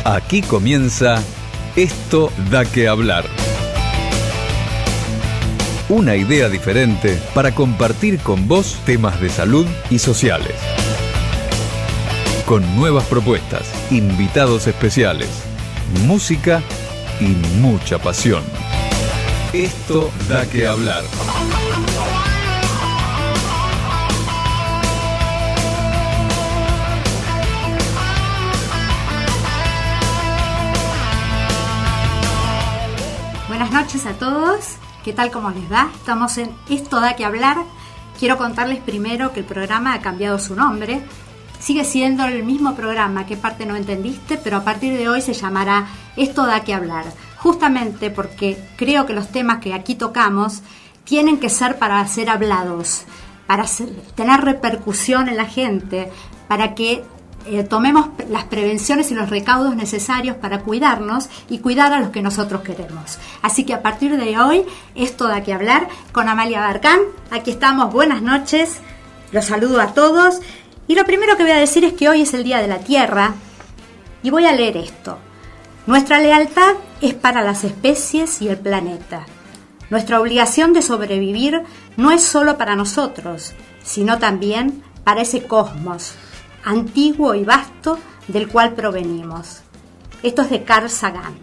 Aquí comienza Esto da que hablar. Una idea diferente para compartir con vos temas de salud y sociales. Con nuevas propuestas, invitados especiales, música y mucha pasión. Esto da que hablar. Buenas noches a todos, ¿qué tal? ¿Cómo les va? Estamos en Esto da que hablar. Quiero contarles primero que el programa ha cambiado su nombre. Sigue siendo el mismo programa, ¿qué parte no entendiste? Pero a partir de hoy se llamará Esto da que hablar. Justamente porque creo que los temas que aquí tocamos tienen que ser para ser hablados, para tener repercusión en la gente, para que tomemos las prevenciones y los recaudos necesarios para cuidarnos y cuidar a los que nosotros queremos. Así que a partir de hoy, Esto da que hablar con Amalia Barcán. Aquí estamos, buenas noches, los saludo a todos. Y lo primero que voy a decir es que hoy es el Día de la Tierra y voy a leer esto. Nuestra lealtad es para las especies y el planeta. Nuestra obligación de sobrevivir no es solo para nosotros, sino también para ese cosmos antiguo y vasto del cual provenimos. Esto es de Carl Sagan.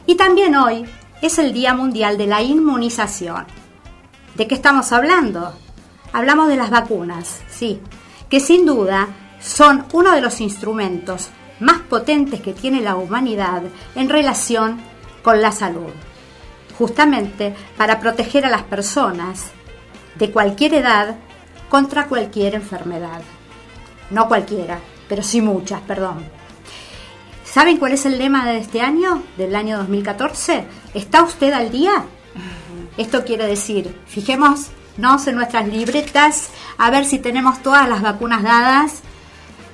Y también hoy es el Día Mundial de la Inmunización. ¿De qué estamos hablando? Hablamos de las vacunas, sí, que sin duda son uno de los instrumentos más potentes que tiene la humanidad en relación con la salud, justamente para proteger a las personas de cualquier edad contra cualquier enfermedad. No cualquiera, pero sí muchas, perdón. ¿Saben cuál es el lema de este año, del año 2014? ¿Está usted al día? Esto quiere decir, fijémonos en nuestras libretas a ver si tenemos todas las vacunas dadas.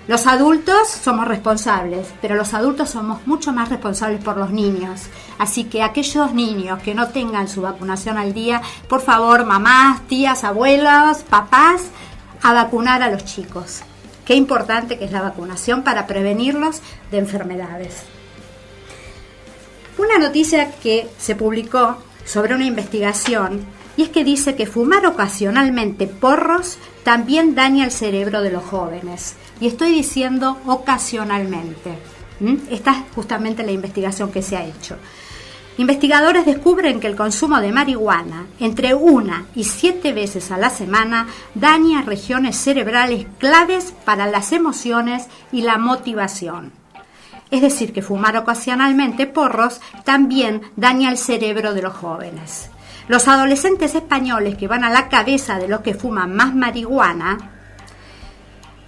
Los adultos somos responsables, pero los adultos somos mucho más responsables por los niños. Así que aquellos niños que no tengan su vacunación al día, por favor, mamás, tías, abuelos, papás, a vacunar a los chicos. Qué importante que es la vacunación para prevenirlos de enfermedades. Una noticia que se publicó sobre una investigación, y es que dice que fumar ocasionalmente porros también daña el cerebro de los jóvenes. Y estoy diciendo ocasionalmente. Esta es justamente la investigación que se ha hecho. Investigadores descubren que el consumo de marihuana entre 1 y 7 veces a la semana daña regiones cerebrales claves para las emociones y la motivación. Es decir, que fumar ocasionalmente porros también daña el cerebro de los jóvenes. Los adolescentes españoles que van a la cabeza de los que fuman más marihuana,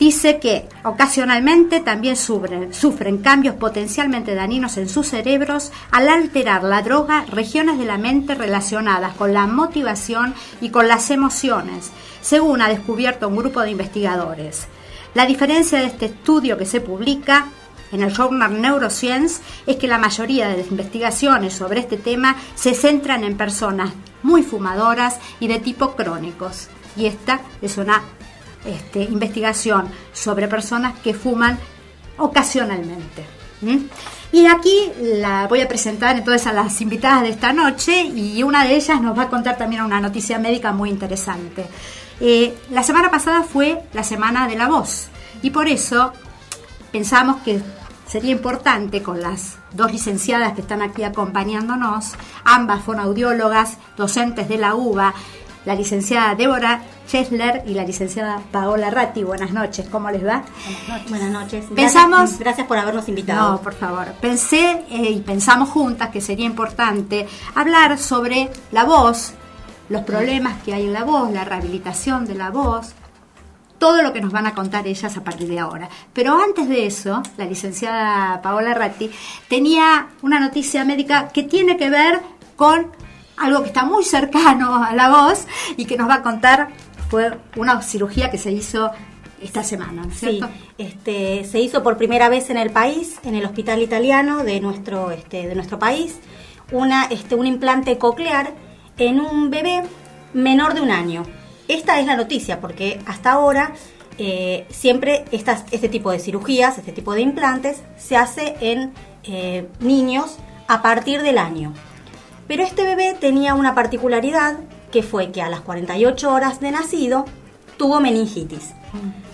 dice que ocasionalmente también sufren cambios potencialmente dañinos en sus cerebros al alterar la droga regiones de la mente relacionadas con la motivación y con las emociones, según ha descubierto un grupo de investigadores. La diferencia de este estudio que se publica en el Journal Neuroscience es que la mayoría de las investigaciones sobre este tema se centran en personas muy fumadoras y de tipo crónicos. Y esta es una investigación sobre personas que fuman ocasionalmente. Y aquí la voy a presentar entonces a las invitadas de esta noche y una de ellas nos va a contar también una noticia médica muy interesante. La semana pasada fue la Semana de la Voz y por eso pensamos que sería importante con las dos licenciadas que están aquí acompañándonos, ambas fonoaudiólogas, docentes de la UBA, la licenciada Débora Chesler y la licenciada Paola Ratti. Buenas noches, ¿cómo les va? Buenas noches. Gracias por habernos invitado. No, por favor. Pensé y pensamos juntas que sería importante hablar sobre la voz, los problemas que hay en la voz, la rehabilitación de la voz, todo lo que nos van a contar ellas a partir de ahora. Pero antes de eso, la licenciada Paola Ratti tenía una noticia médica que tiene que ver con algo que está muy cercano a la voz y que nos va a contar. Fue una cirugía que se hizo esta semana, ¿no es cierto? Sí, se hizo por primera vez en el país, en el hospital italiano de nuestro país, un implante coclear en un bebé menor de 1 año. Esta es la noticia, porque hasta ahora siempre este tipo de cirugías, este tipo de implantes, se hace en niños a partir del año. Pero este bebé tenía una particularidad, que fue que a las 48 horas de nacido tuvo meningitis.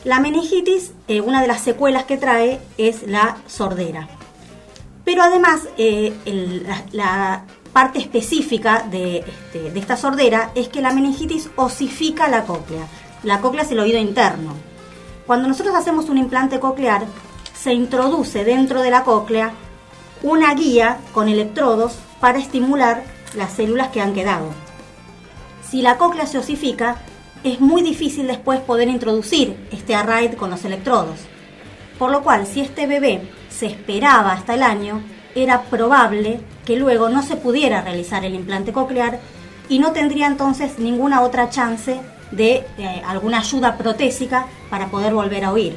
La meningitis, una de las secuelas que trae es la sordera. Pero además, la parte específica de esta sordera es que la meningitis osifica la cóclea. La cóclea es el oído interno. Cuando nosotros hacemos un implante coclear, se introduce dentro de la cóclea una guía con electrodos para estimular las células que han quedado. Si la cóclea se osifica, es muy difícil después poder introducir este array con los electrodos. Por lo cual, si este bebé se esperaba hasta el año, era probable que luego no se pudiera realizar el implante coclear y no tendría entonces ninguna otra chance de alguna ayuda protésica para poder volver a oír.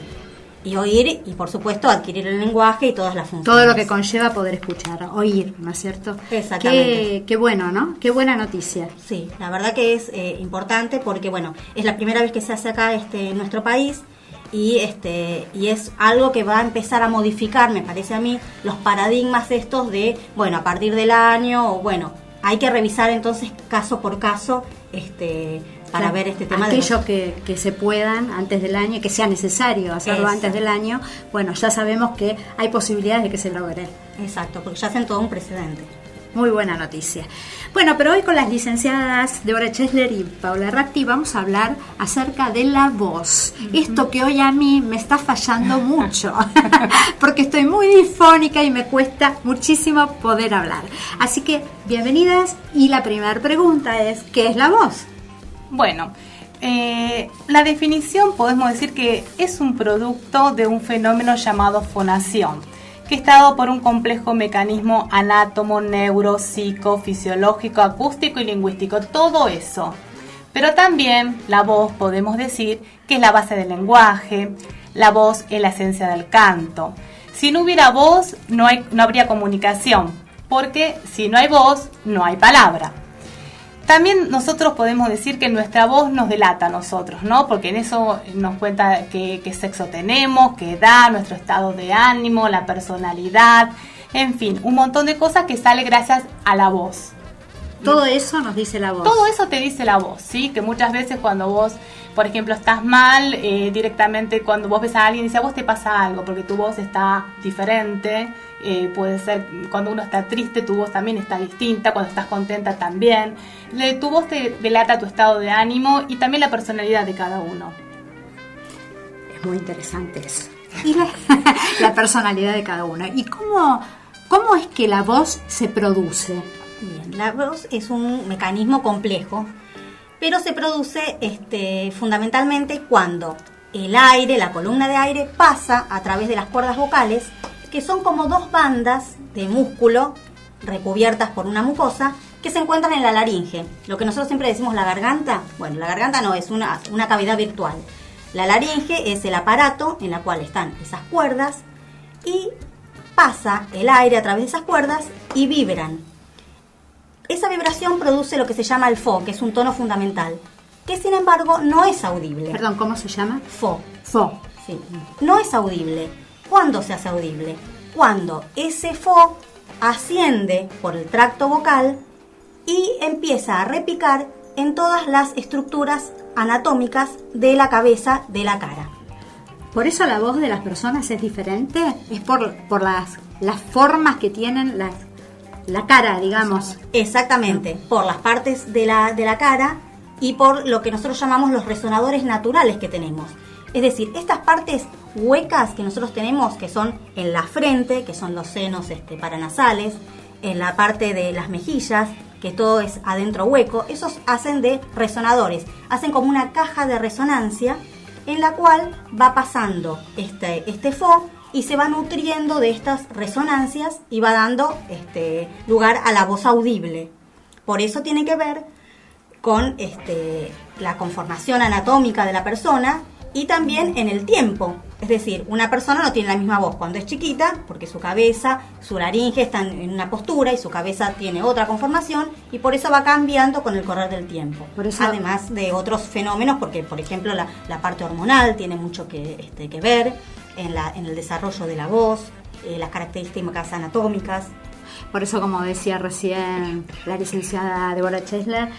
Y oír y, por supuesto, adquirir el lenguaje y todas las funciones. Todo lo que conlleva poder escuchar, oír, ¿no es cierto? Exactamente. Qué bueno, ¿no? Qué buena noticia. Sí, la verdad que es importante porque, bueno, es la primera vez que se hace acá en nuestro país y es algo que va a empezar a modificar, me parece a mí, los paradigmas estos de, bueno, a partir del año, o bueno, hay que revisar entonces caso por caso, para ver este tema. Aquellos que se puedan antes del año, que sea necesario hacerlo antes del año, bueno, ya sabemos que hay posibilidades de que se logre. Exacto, porque ya hacen todo un precedente. Muy buena noticia. Bueno, pero hoy con las licenciadas Débora Chesler y Paula Ratti vamos a hablar acerca de la voz. Esto que hoy a mí me está fallando mucho, porque estoy muy difónica y me cuesta muchísimo poder hablar. Así que, bienvenidas, y la primera pregunta es, ¿qué es la voz? Bueno, la definición podemos decir que es un producto de un fenómeno llamado fonación, que está dado por un complejo mecanismo anátomo, neuro, psico, fisiológico, acústico y lingüístico, todo eso. Pero también la voz podemos decir que es la base del lenguaje, la voz es la esencia del canto. Si no hubiera voz, no habría comunicación, porque si no hay voz, no hay palabra. También nosotros podemos decir que nuestra voz nos delata a nosotros, ¿no? Porque en eso nos cuenta qué sexo tenemos, qué edad, nuestro estado de ánimo, la personalidad, en fin, un montón de cosas que sale gracias a la voz. Todo eso nos dice la voz. Todo eso te dice la voz, ¿sí? Que muchas veces cuando vos, por ejemplo, estás mal, directamente cuando vos ves a alguien y dice, a vos te pasa algo, porque tu voz está diferente. Puede ser cuando uno está triste, tu voz también está distinta, cuando estás contenta también. Tu voz te delata tu estado de ánimo y también la personalidad de cada uno. Es muy interesante eso. Y la personalidad de cada uno. ¿Y cómo es que la voz se produce? Bien, la voz es un mecanismo complejo, pero se produce fundamentalmente cuando el aire, la columna de aire, pasa a través de las cuerdas vocales, que son como dos bandas de músculo recubiertas por una mucosa que se encuentran en la laringe. Lo que nosotros siempre decimos la garganta, bueno, la garganta no, es una cavidad virtual. La laringe es el aparato en la cual están esas cuerdas y pasa el aire a través de esas cuerdas y vibran. Esa vibración produce lo que se llama el fo, que es un tono fundamental, que sin embargo no es audible. Perdón, ¿cómo se llama? Fo. Fo. Sí. No es audible. ¿Cuándo se hace audible? Cuando ese fo asciende por el tracto vocal y empieza a repicar en todas las estructuras anatómicas de la cabeza, de la cara. ¿Por eso la voz de las personas es diferente? ¿Es por las formas que tienen la cara, digamos? Exactamente, por las partes de la cara y por lo que nosotros llamamos los resonadores naturales que tenemos. Es decir, estas partes huecas que nosotros tenemos, que son en la frente, que son los senos paranasales, en la parte de las mejillas, que todo es adentro hueco, esos hacen de resonadores, hacen como una caja de resonancia en la cual va pasando este fo y se va nutriendo de estas resonancias y va dando lugar a la voz audible. Por eso tiene que ver con la conformación anatómica de la persona y también en el tiempo. Es decir, una persona no tiene la misma voz cuando es chiquita, porque su cabeza, su laringe están en una postura y su cabeza tiene otra conformación, y por eso va cambiando con el correr del tiempo. Por eso, además de otros fenómenos, porque por ejemplo la parte hormonal tiene mucho que ver en el desarrollo de la voz, las características anatómicas. Por eso, como decía recién la licenciada Deborah Chesler,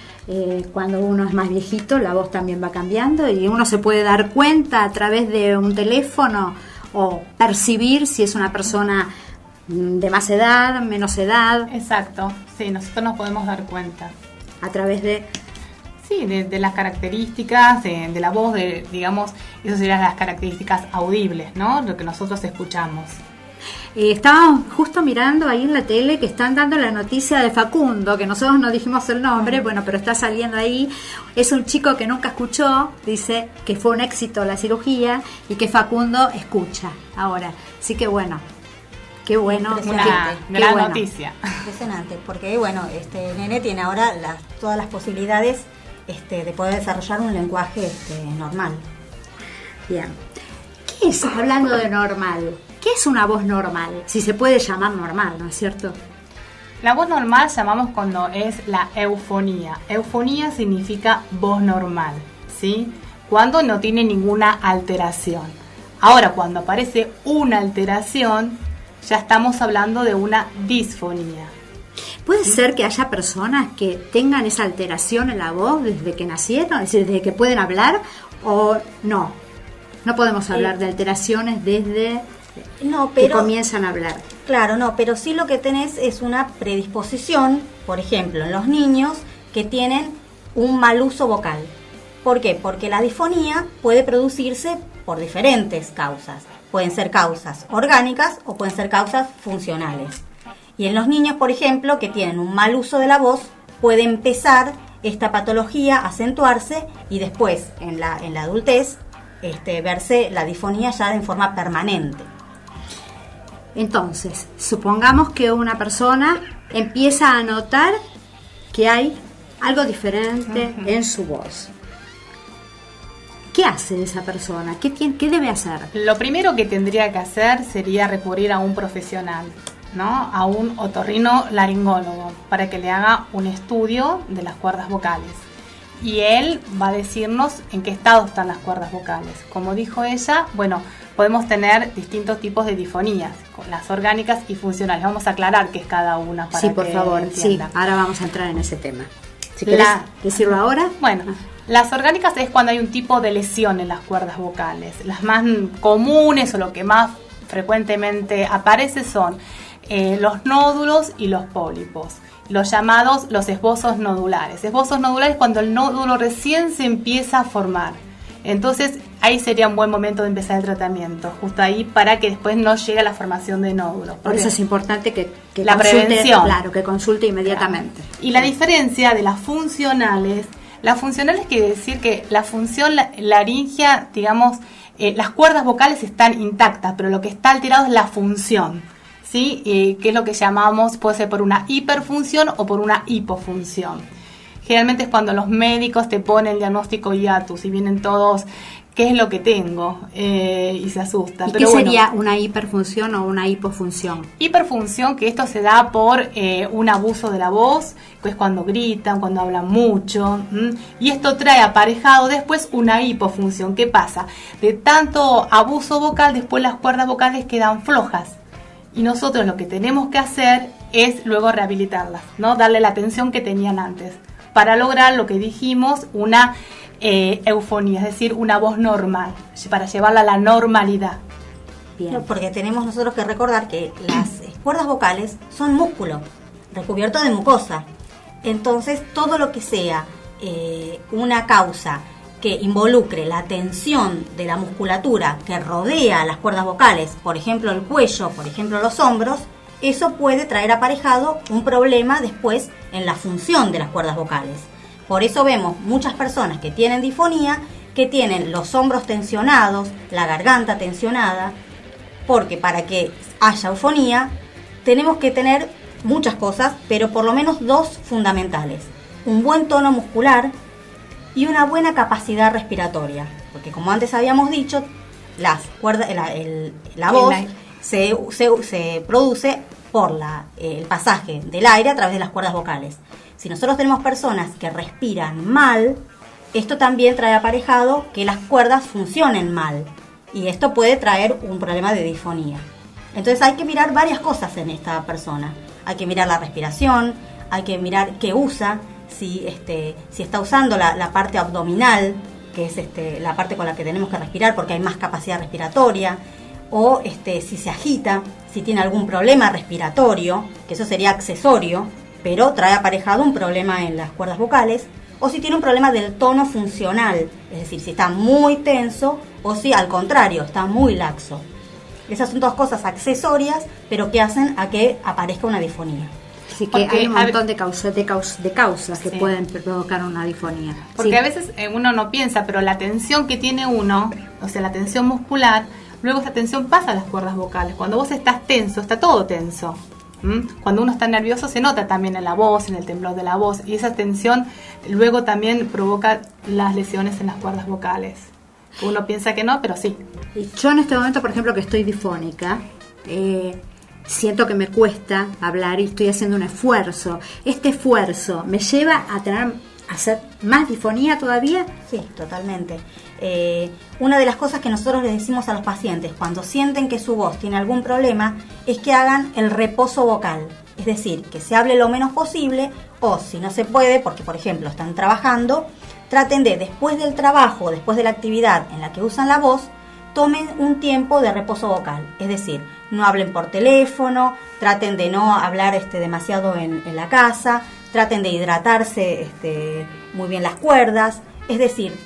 cuando uno es más viejito, la voz también va cambiando y uno se puede dar cuenta a través de un teléfono o percibir si es una persona de más edad, menos edad. Exacto, sí, nosotros nos podemos dar cuenta. A través de... Sí, de las características, de la voz, digamos, esas serían las características audibles, ¿no? Lo que nosotros escuchamos. Estábamos justo mirando ahí en la tele que están dando la noticia de Facundo, que nosotros no dijimos el nombre, bueno, pero está saliendo ahí. Es un chico que nunca escuchó, dice que fue un éxito la cirugía y que Facundo escucha ahora. Así que bueno, qué bueno. Una gran noticia. Impresionante, porque bueno, este nene tiene ahora todas las posibilidades de poder desarrollar un lenguaje normal. Bien. ¿Qué es, hablando de normal? ¿Qué es una voz normal? Si se puede llamar normal, ¿no es cierto? La voz normal llamamos cuando es la eufonía. Eufonía significa voz normal, ¿sí? Cuando no tiene ninguna alteración. Ahora, cuando aparece una alteración, ya estamos hablando de una disfonía. ¿Puede ser que haya personas que tengan esa alteración en la voz desde que nacieron? Es decir, desde que pueden hablar, o no. No podemos hablar de alteraciones desde que comienzan a hablar. Claro, no, pero sí lo que tenés es una predisposición, por ejemplo, en los niños que tienen un mal uso vocal. ¿Por qué? Porque la disfonía puede producirse por diferentes causas. Pueden ser causas orgánicas o pueden ser causas funcionales. Y en los niños, por ejemplo, que tienen un mal uso de la voz, puede empezar esta patología a acentuarse y después, en la adultez, verse la disfonía ya en forma permanente. Entonces, supongamos que una persona empieza a notar que hay algo diferente en su voz. ¿Qué hace esa persona? ¿Qué debe hacer? Lo primero que tendría que hacer sería recurrir a un profesional, ¿no? A un otorrinolaringólogo para que le haga un estudio de las cuerdas vocales. Y él va a decirnos en qué estado están las cuerdas vocales. Como dijo ella, bueno, podemos tener distintos tipos de disfonías, las orgánicas y funcionales. Vamos a aclarar qué es cada una para sí, por que favor, entienda. sí, ahora vamos a entrar en ese tema. Si querés decirlo ahora. Bueno, las orgánicas es cuando hay un tipo de lesión en las cuerdas vocales. Las más comunes o lo que más frecuentemente aparece son los nódulos y los pólipos. Los llamados los esbozos nodulares. Esbozos nodulares cuando el nódulo recién se empieza a formar. Entonces ahí sería un buen momento de empezar el tratamiento, justo ahí para que después no llegue a la formación de nódulos. Por eso es importante que la consulte, prevención. Claro, que consulte inmediatamente. Claro. Y la diferencia de las funcionales quiere decir que la función laringea, digamos, las cuerdas vocales están intactas, pero lo que está alterado es la función. ¿Sí? Que es lo que llamamos, puede ser por una hiperfunción o por una hipofunción. Generalmente es cuando los médicos te ponen el diagnóstico hiatus y vienen todos, ¿qué es lo que tengo? Y se asustan. ¿Y qué sería una hiperfunción o una hipofunción? Hiperfunción, que esto se da por un abuso de la voz, que es cuando gritan, cuando hablan mucho. Y esto trae aparejado después una hipofunción. ¿Qué pasa? De tanto abuso vocal, después las cuerdas vocales quedan flojas. Y nosotros lo que tenemos que hacer es luego rehabilitarlas, ¿no? Darle la atención que tenían antes, para lograr lo que dijimos, una eufonía, es decir, una voz normal, para llevarla a la normalidad. Bien. Porque tenemos nosotros que recordar que las cuerdas vocales son músculo, recubierto de mucosa. Entonces, todo lo que sea una causa que involucre la tensión de la musculatura que rodea las cuerdas vocales, por ejemplo el cuello, por ejemplo los hombros, eso puede traer aparejado un problema después en la función de las cuerdas vocales. Por eso vemos muchas personas que tienen disfonía, que tienen los hombros tensionados, la garganta tensionada, porque para que haya eufonía tenemos que tener muchas cosas, pero por lo menos dos fundamentales: un buen tono muscular y una buena capacidad respiratoria, porque como antes habíamos dicho, las cuerdas, la voz se produce por el pasaje del aire a través de las cuerdas vocales. Si nosotros tenemos personas que respiran mal, esto también trae aparejado que las cuerdas funcionen mal, y esto puede traer un problema de disfonía. Entonces hay que mirar varias cosas en esta persona. Hay que mirar la respiración, hay que mirar qué usa, si está usando la parte abdominal, que es la parte con la que tenemos que respirar porque hay más capacidad respiratoria, o si se agita, si tiene algún problema respiratorio, que eso sería accesorio, pero trae aparejado un problema en las cuerdas vocales, o si tiene un problema del tono funcional, es decir, si está muy tenso o si al contrario está muy laxo. Esas son dos cosas accesorias, pero que hacen a que aparezca una disfonía. Así que Porque hay un montón de causas que Sí. pueden provocar una disfonía. Porque Sí. a veces uno no piensa, pero la tensión que tiene uno, o sea, la tensión muscular, luego esa tensión pasa a las cuerdas vocales. Cuando vos estás tenso, está todo tenso. Cuando uno está nervioso se nota también en la voz, en el temblor de la voz, y esa tensión luego también provoca las lesiones en las cuerdas vocales. Uno piensa que no, pero sí. Y yo en este momento, por ejemplo, que estoy difónica, siento que me cuesta hablar y estoy haciendo un esfuerzo. Este esfuerzo me lleva a hacer más disfonía todavía. Sí, totalmente. Una de las cosas que nosotros les decimos a los pacientes cuando sienten que su voz tiene algún problema es que hagan el reposo vocal. Es decir, que se hable lo menos posible, o si no se puede, porque por ejemplo están trabajando, traten de, después del trabajo, después de la actividad en la que usan la voz, tomen un tiempo de reposo vocal. Es decir, no hablen por teléfono, traten de no hablar demasiado en la casa, traten de hidratarse muy bien las cuerdas. Es decir,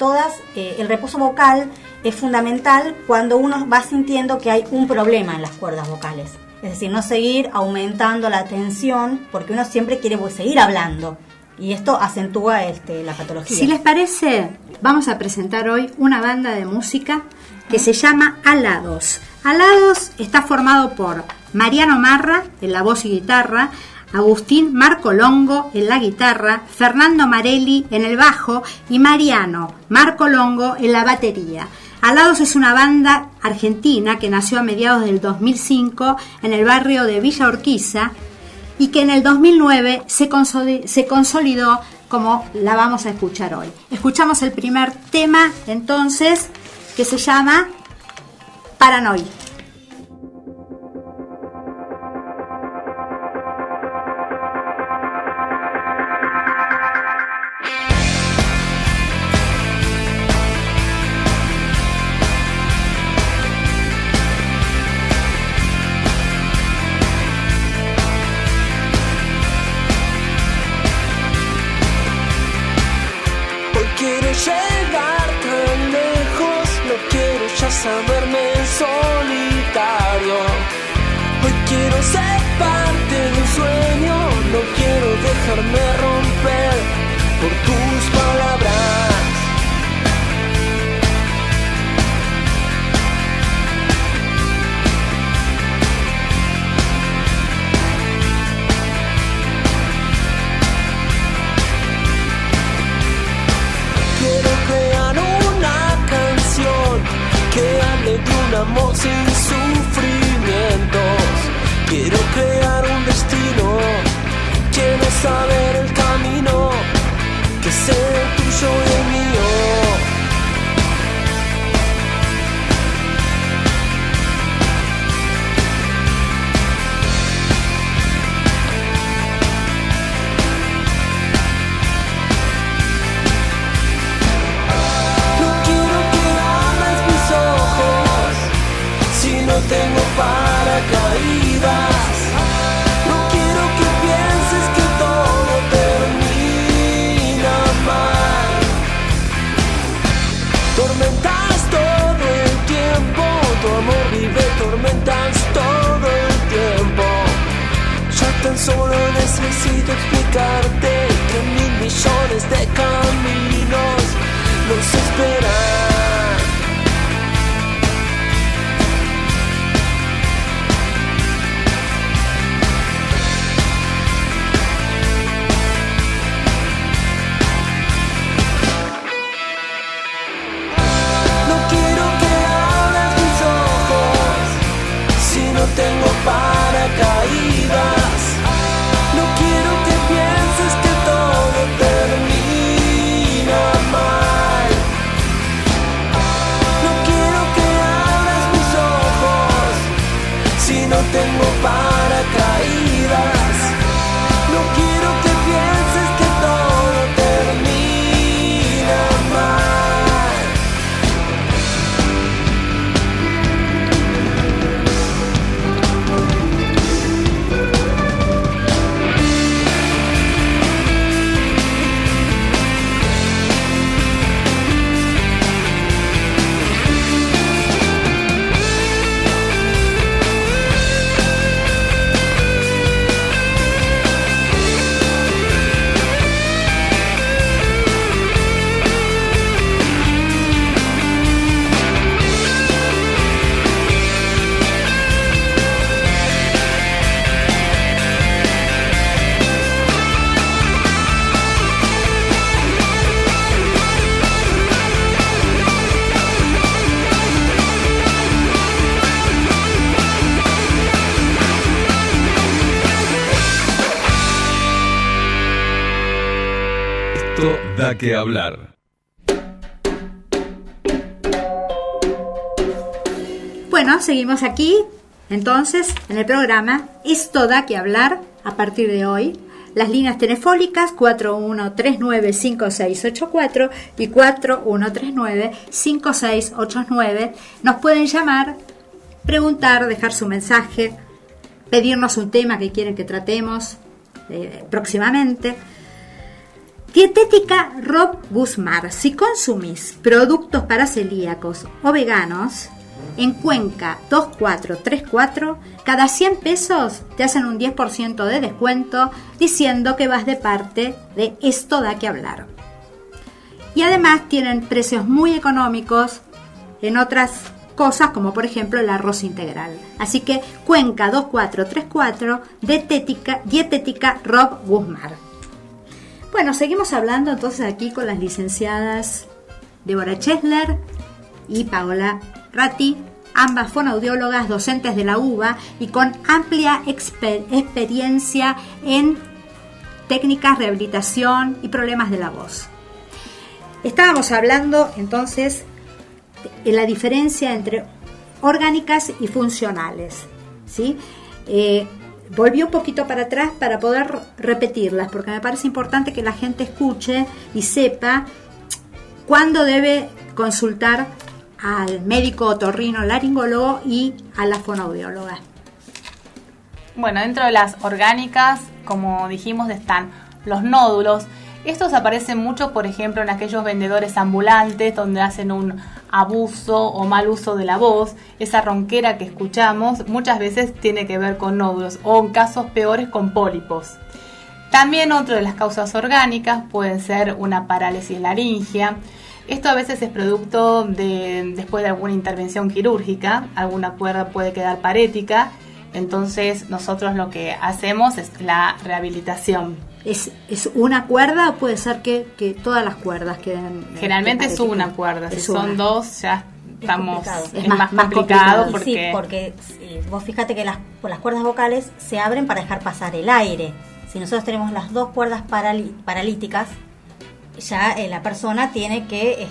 el reposo vocal es fundamental cuando uno va sintiendo que hay un problema en las cuerdas vocales. Es decir, no seguir aumentando la tensión, porque uno siempre quiere seguir hablando. Y esto acentúa la patología. Si les parece, vamos a presentar hoy una banda de música que se llama Alados. Alados está formado por Mariano Marra en la voz y guitarra, Agustín Marco Longo en la guitarra, Fernando Marelli en el bajo y Mariano Marco Longo en la batería. Alados es una banda argentina que nació a mediados del 2005 en el barrio de Villa Urquiza y que en el 2009 se consolidó como la vamos a escuchar hoy. Escuchamos el primer tema entonces, que se llama Paranoia. Llegar tan lejos, no quiero ya saberme en solitario. Hoy quiero ser parte de un sueño, no quiero dejarme romper por tus palabras. Quiero crear una canción que hable de un amor sin sufrimientos. Quiero crear un destino, quiero saber el camino, que sea el tuyo y el mío. No tengo paracaídas. No quiero que pienses que todo termina mal. Tormentas todo el tiempo, tu amor vive tormentas todo el tiempo. Ya tan solo necesito explicarte que 1.000 millones de caminos nos esperan. Tengo paracaídas. No quiero que pienses que todo termina mal. tengo paracaídas. No quiero que pienses que todo termina mal. Esto da que hablar. Bueno, seguimos aquí, entonces, en el programa Esto da que hablar a partir de hoy. Las líneas telefónicas 41395684 y 41395689 nos pueden llamar, preguntar, dejar su mensaje, pedirnos un tema que quieren que tratemos próximamente. Dietética Rob Guzmán. Si consumís productos para celíacos o veganos, en Cuenca 2434, cada 100 pesos te hacen un 10% de descuento diciendo que vas de parte de Esto da que hablar. Y además tienen precios muy económicos en otras cosas como por ejemplo el arroz integral. Así que Cuenca 2434, Dietética Rob Guzmán. Bueno, seguimos hablando entonces aquí con las licenciadas Débora Chesler y Paola Ratti, ambas fonoaudiólogas, docentes de la UBA y con amplia experiencia en técnicas, rehabilitación y problemas de la voz. Estábamos hablando entonces de la diferencia entre orgánicas y funcionales, ¿sí? Volví un poquito para atrás para poder repetirlas, porque me parece importante que la gente escuche y sepa cuándo debe consultar al médico otorrino laringólogo y a la fonoaudióloga. Bueno, dentro de las orgánicas, como dijimos, están los nódulos. Estos aparecen mucho, por ejemplo, en aquellos vendedores ambulantes donde hacen un abuso o mal uso de la voz. Esa ronquera que escuchamos muchas veces tiene que ver con nódulos o en casos peores con pólipos. También otra de las causas orgánicas pueden ser una parálisis laringea. Esto a veces es producto después de alguna intervención quirúrgica, alguna cuerda puede quedar parética, entonces nosotros lo que hacemos es la rehabilitación. ¿Es una cuerda o puede ser que todas las cuerdas queden? Generalmente es una cuerda, si son dos ya estamos, es más complicado. porque... Sí, porque vos fíjate que las cuerdas vocales se abren para dejar pasar el aire. Si nosotros tenemos las dos cuerdas paralíticas, ya la persona tiene que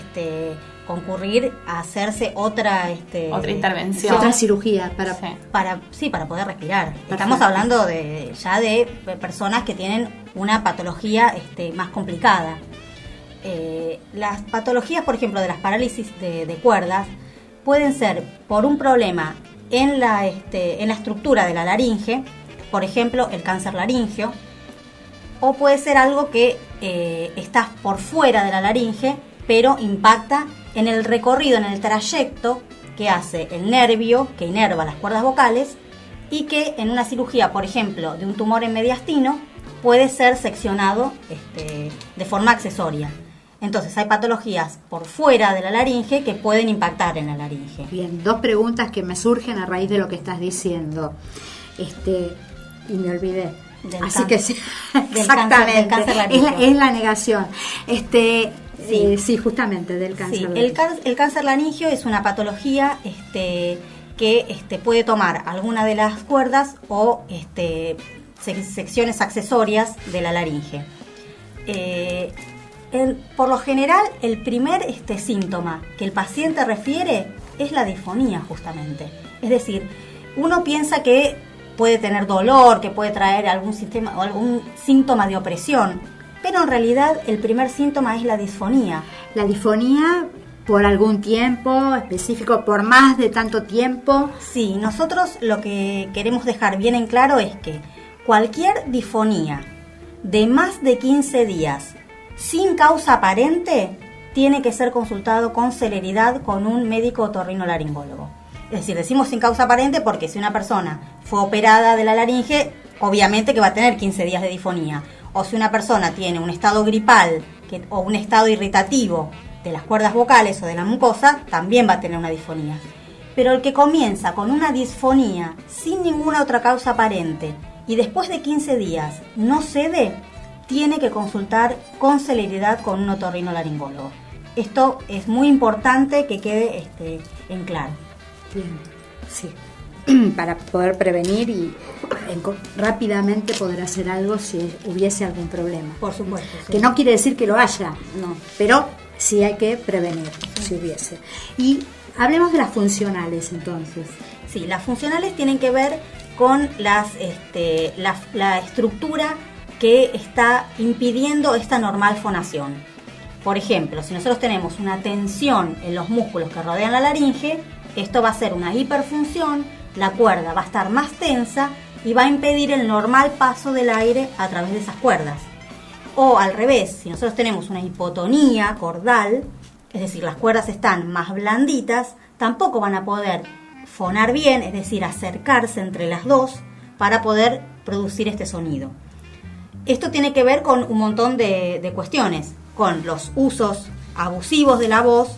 concurrir a hacerse otra intervención, otra cirugía para poder respirar. Perfecto. Estamos hablando de personas que tienen una patología más complicada. Las patologías, por ejemplo, de las parálisis de cuerdas pueden ser por un problema en la estructura de la laringe, por ejemplo, el cáncer laringio, o puede ser algo que está por fuera de la laringe, pero impacta en el recorrido, en el trayecto que hace el nervio que inerva las cuerdas vocales y que en una cirugía, por ejemplo, de un tumor en mediastino, puede ser seccionado de forma accesoria. Entonces hay patologías por fuera de la laringe que pueden impactar en la laringe. Bien, dos preguntas que me surgen a raíz de lo que estás diciendo. Y me olvidé. Así que sí, exactamente. Del cáncer laringio. Es la negación. Sí, justamente del cáncer. Sí, el cáncer laringio es una patología que puede tomar alguna de las cuerdas o secciones accesorias de la laringe. Por lo general, el primer síntoma que el paciente refiere es la disfonía, justamente. Es decir, uno piensa que puede tener dolor, que puede traer algún síntoma de opresión, pero en realidad el primer síntoma es la disfonía. La disfonía por algún tiempo específico, por más de tanto tiempo. Sí, nosotros lo que queremos dejar bien en claro es que cualquier disfonía de más de 15 días sin causa aparente tiene que ser consultado con celeridad con un médico otorrinolaringólogo. Es decir, decimos sin causa aparente porque si una persona fue operada de la laringe, obviamente que va a tener 15 días de disfonía. O si una persona tiene un estado gripal o un estado irritativo de las cuerdas vocales o de la mucosa, también va a tener una disfonía. Pero el que comienza con una disfonía sin ninguna otra causa aparente y después de 15 días no cede, tiene que consultar con celeridad con un otorrinolaringólogo. Esto es muy importante que quede en claro. Bien, sí. Para poder prevenir y rápidamente poder hacer algo si hubiese algún problema. Por supuesto. Sí. Que no quiere decir que lo haya, no, pero sí hay que prevenir si hubiese. Y hablemos de las funcionales entonces. Sí, las funcionales tienen que ver con la estructura que está impidiendo esta normal fonación. Por ejemplo, si nosotros tenemos una tensión en los músculos que rodean la laringe, esto va a ser una hiperfunción, la cuerda va a estar más tensa y va a impedir el normal paso del aire a través de esas cuerdas. O al revés, si nosotros tenemos una hipotonía cordal, es decir, las cuerdas están más blanditas, tampoco van a poder fonar bien, es decir, acercarse entre las dos para poder producir este sonido. Esto tiene que ver con un montón de cuestiones, con los usos abusivos de la voz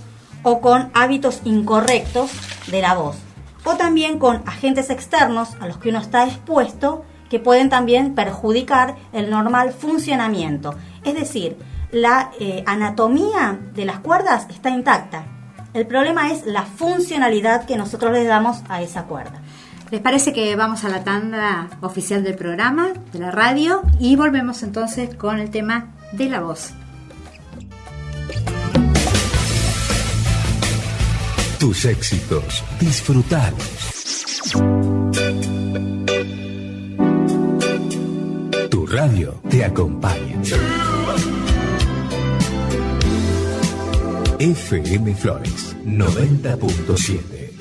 o con hábitos incorrectos de la voz, o también con agentes externos a los que uno está expuesto que pueden también perjudicar el normal funcionamiento. Es decir, la anatomía de las cuerdas está intacta. El problema es la funcionalidad que nosotros le damos a esa cuerda. ¿Les parece que vamos a la tanda oficial del programa, de la radio, y volvemos entonces con el tema de la voz? Tus éxitos, disfrutalos. Tu radio te acompaña. FM Flores 90.7.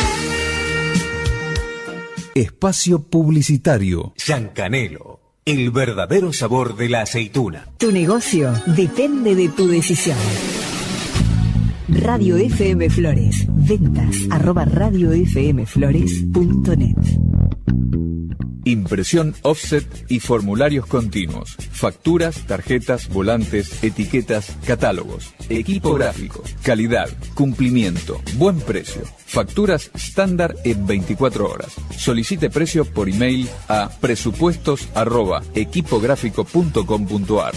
Espacio publicitario. Yancanelo, el verdadero sabor de la aceituna. Tu negocio depende de tu decisión. Radio FM Flores. Ventas @radiofmflores.net. Impresión offset y formularios continuos. Facturas, tarjetas, volantes, etiquetas, catálogos. Equipo gráfico. Calidad, cumplimiento, buen precio. Facturas estándar en 24 horas. Solicite precio por email a presupuestos@equipográfico.com.ar.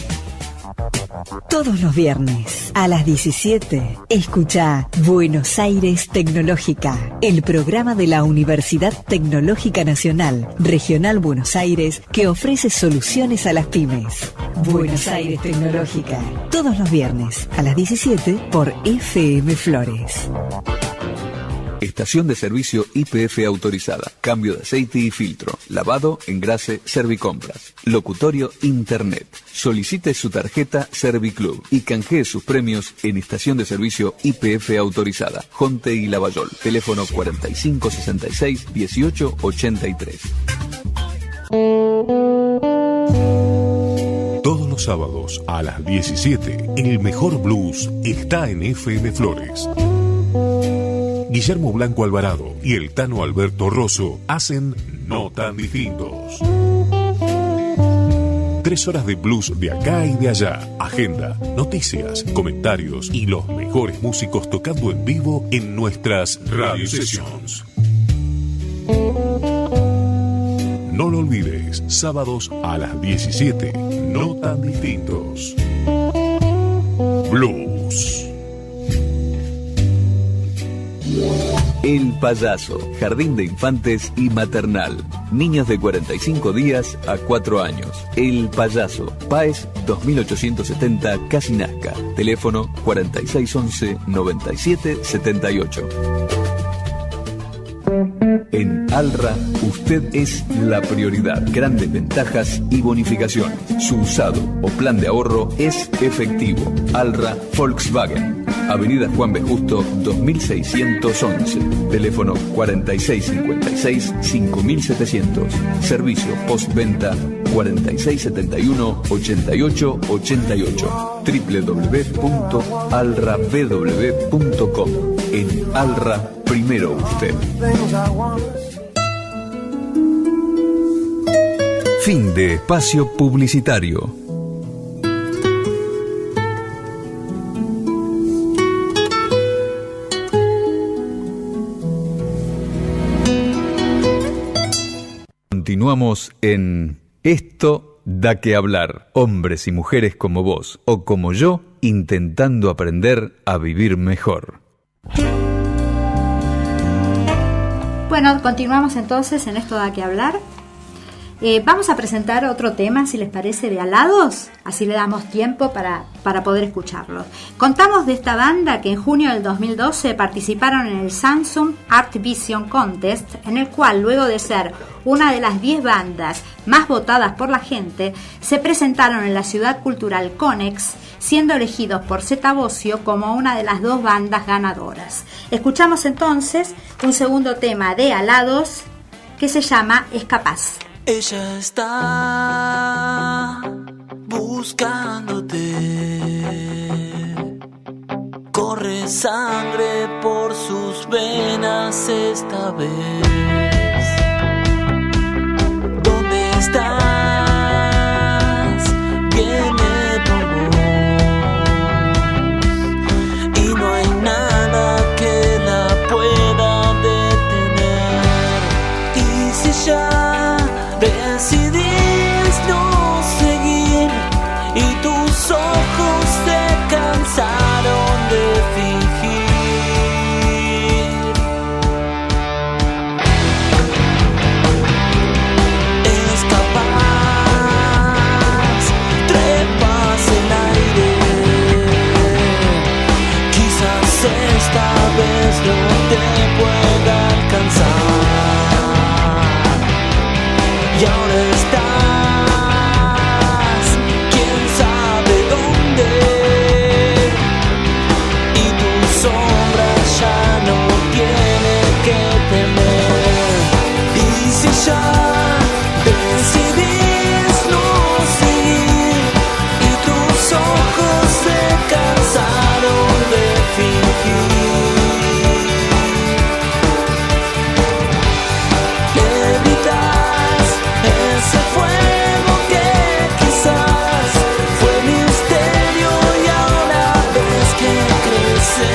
Todos los viernes a las 17, escucha Buenos Aires Tecnológica, el programa de la Universidad Tecnológica Nacional, Regional Buenos Aires, que ofrece soluciones a las pymes. Buenos Aires Tecnológica, todos los viernes a las 17 por FM Flores. Estación de servicio YPF autorizada. Cambio de aceite y filtro. Lavado, engrase, Servicompras. Locutorio Internet. Solicite su tarjeta Serviclub y canjee sus premios en estación de servicio YPF autorizada. Jonte y Lavallol. Teléfono 4566 1883. Todos los sábados a las 17, el mejor blues está en FM Flores. Guillermo Blanco Alvarado y el Tano Alberto Rosso hacen No Tan Distintos. 3 horas de blues de acá y de allá. Agenda, noticias, comentarios y los mejores músicos tocando en vivo en nuestras radio sessions. No lo olvides, sábados a las 17. No Tan Distintos. Blues. El Payaso, Jardín de Infantes y Maternal. Niños de 45 días a 4 años. El Payaso, Páez 2870, Casi Nazca. Teléfono 4611-9778. En Alra, usted es la prioridad. Grandes ventajas y bonificaciones. Su usado o plan de ahorro es efectivo. Alra Volkswagen. Avenida Juan B. Justo, 2611. Teléfono 4656-5700. Servicio postventa 4671-8888. www.alrabw.com. En Alra, primero usted. Fin de espacio publicitario. Continuamos en Esto da que hablar. Hombres y mujeres como vos o como yo, intentando aprender a vivir mejor. Bueno, continuamos entonces en Esto da que hablar. Vamos a presentar otro tema, si les parece, de alados, así le damos tiempo para poder escucharlo. Contamos de esta banda que en junio del 2012 participaron en el Samsung Art Vision Contest, en el cual, luego de ser una de las 10 bandas más votadas por la gente, se presentaron en la Ciudad Cultural Conex, siendo elegidos por Zeta Bosio como una de las 2 bandas ganadoras. Escuchamos entonces un segundo tema de alados que se llama Es Capaz. Ella está buscándote, corre sangre por sus venas esta vez. ¿Dónde estás? Viene por vos y no hay nada que la pueda detener. Y si ya decidís no seguir y tus ojos se cansaron de fingir, es capaz, trepas el aire, quizás esta vez no te pueda alcanzar. Y ahora estás, quién sabe dónde, y tu sombra ya no tiene que temer. Y si ya decidís no seguir y tus ojos se cansaron de fingir, evitas ese fuego que quizás fue misterio y ahora ves que crece.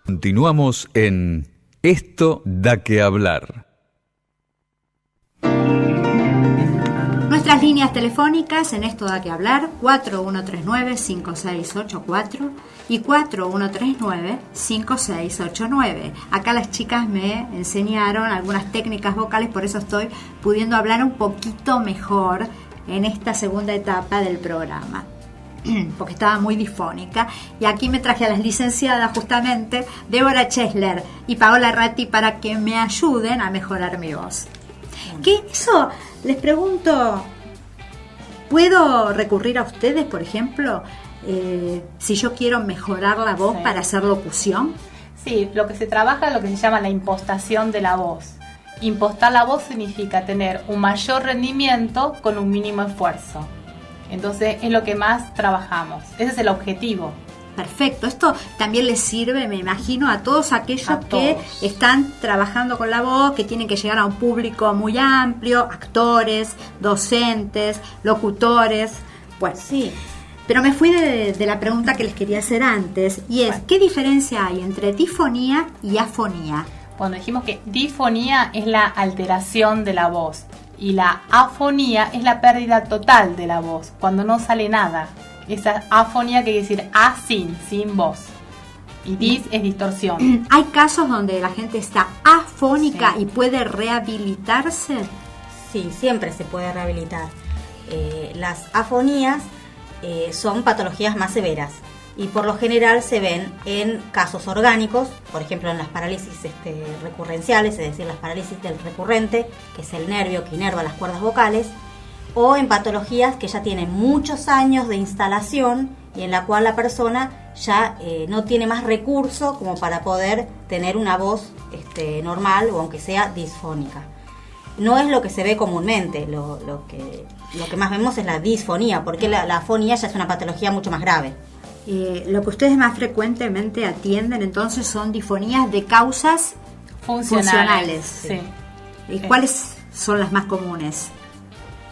Continuamos en Esto da que hablar. Nuestras líneas telefónicas en Esto Da Que Hablar, 4139-5684 y 4139-5689. Acá las chicas me enseñaron algunas técnicas vocales, por eso estoy pudiendo hablar un poquito mejor en esta segunda etapa del programa, porque estaba muy difónica. Y aquí me traje a las licenciadas justamente, Débora Chesler y Paola Ratti, para que me ayuden a mejorar mi voz. ¿Qué? Eso, les pregunto, ¿puedo recurrir a ustedes, por ejemplo, si yo quiero mejorar la voz para hacer locución? Sí, lo que se trabaja es lo que se llama la impostación de la voz. Impostar la voz significa tener un mayor rendimiento con un mínimo esfuerzo. Entonces es lo que más trabajamos. Ese es el objetivo. Perfecto. Esto también les sirve, me imagino, a todos aquellos que están trabajando con la voz, que tienen que llegar a un público muy amplio, actores, docentes, locutores. Bueno, sí. Pero me fui de la pregunta que les quería hacer antes, y es, ¿qué diferencia hay entre difonía y afonía? Cuando dijimos que difonía es la alteración de la voz y la afonía es la pérdida total de la voz, cuando no sale nada. Esa afonía quiere decir sin voz. Y dis es distorsión. ¿Hay casos donde la gente está afónica y puede rehabilitarse? Sí, siempre se puede rehabilitar. Las afonías son patologías más severas y por lo general se ven en casos orgánicos, por ejemplo en las parálisis recurrenciales, es decir, las parálisis del recurrente, que es el nervio que inerva las cuerdas vocales, o en patologías que ya tienen muchos años de instalación y en la cual la persona ya no tiene más recurso como para poder tener una voz normal o aunque sea disfónica. No es lo que se ve comúnmente, lo que más vemos es la disfonía, porque la afonía ya es una patología mucho más grave. Lo que ustedes más frecuentemente atienden entonces son disfonías de causas funcionales. Sí. ¿Y cuáles son las más comunes?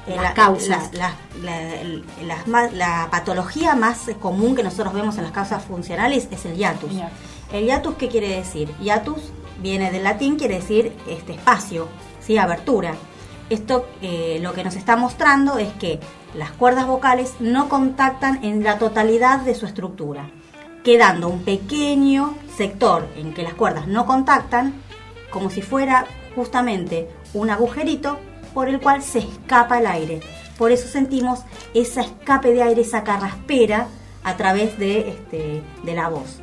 Las causas. La patología más común que nosotros vemos en las causas funcionales es el hiatus. ¿El hiatus qué quiere decir? Hiatus viene del latín, quiere decir espacio, ¿sí? Abertura. Esto lo que nos está mostrando es que las cuerdas vocales no contactan en la totalidad de su estructura, quedando un pequeño sector en que las cuerdas no contactan, como si fuera justamente un agujerito por el cual se escapa el aire. Por eso sentimos ese escape de aire, esa carraspera a través de la voz.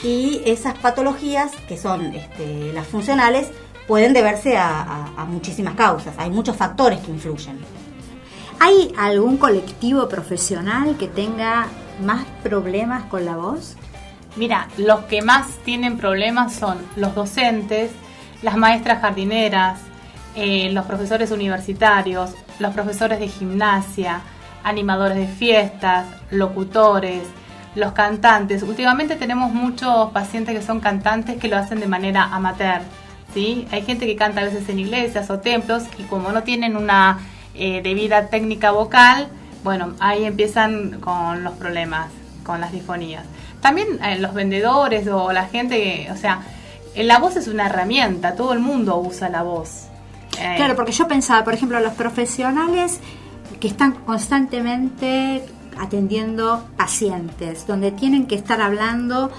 Y esas patologías, que son las funcionales, pueden deberse a muchísimas causas. Hay muchos factores que influyen. ¿Hay algún colectivo profesional que tenga más problemas con la voz? Mira, los que más tienen problemas son los docentes, las maestras jardineras, los profesores universitarios, los profesores de gimnasia, animadores de fiestas, locutores, los cantantes. Últimamente tenemos muchos pacientes que son cantantes que lo hacen de manera amateur, ¿sí? Hay gente que canta a veces en iglesias o templos y como no tienen una debida técnica vocal, bueno, ahí empiezan con los problemas, con las disfonías. También los vendedores o la gente, la voz es una herramienta, todo el mundo usa la voz. Claro, porque yo pensaba, por ejemplo, los profesionales que están constantemente atendiendo pacientes, donde tienen que estar hablando